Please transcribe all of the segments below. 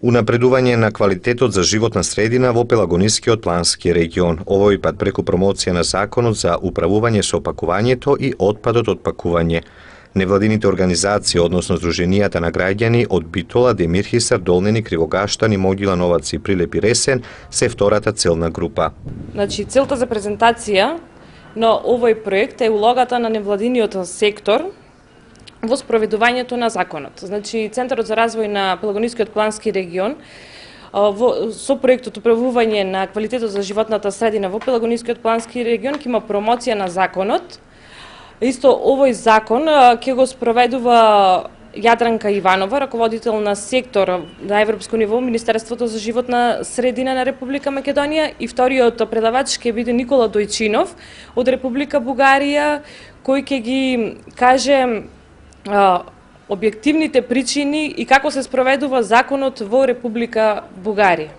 Унапредување на квалитетот за животна средина во Пелагонискиот плански регион, овој пат преку промоција на законот за управување со опакувањето и отпадот од пакување. Невладините организации, односно Сдруженијата на граѓани од Битола, Демирхисар, Долнени, Кривогаштани, Могила, Новац и Прилеп и Ресен се втората целна група. Значи, целта за презентација на овој проект е улогата на невладиниот сектор во спроведувањето на законот. Значи, Центарот за развој на Пелагонискиот плански регион со проектот управување на квалитетот за животната средина во Пелагонискиот плански регион ќе има промоција на законот. Исто овој закон ќе го спроведува Јадранка Иванова, раководител на сектор на европско ниво, Министерството за животна средина на Република Македонија, и вториот предавач ќе биде Никола Дојчинов од Република Бугарија, кој ќе ги каже објективните причини и како се спроведува законот во Република Бугарија.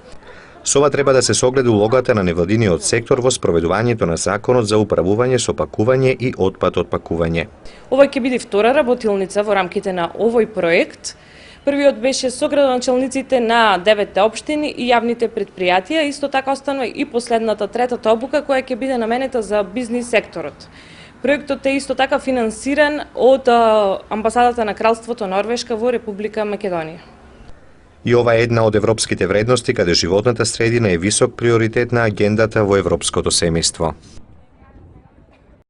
Со ова треба да се согледа улогата на невладиниот сектор во спроведувањето на законот за управување со пакување и отпад од пакување. Ова ќе биде втора работилница во рамките на овој проект. Првиот беше со градоначалниците на 9 општини и јавните предпријатија, исто така останува и последната, третата обука, која ќе биде наменета за бизнис секторот. Проектот е исто така финансиран од Амбасадата на Кралството Норвешка во Република Македонија. И ова е една од европските вредности каде животната средина е висок приоритет на агендата во европското семејство.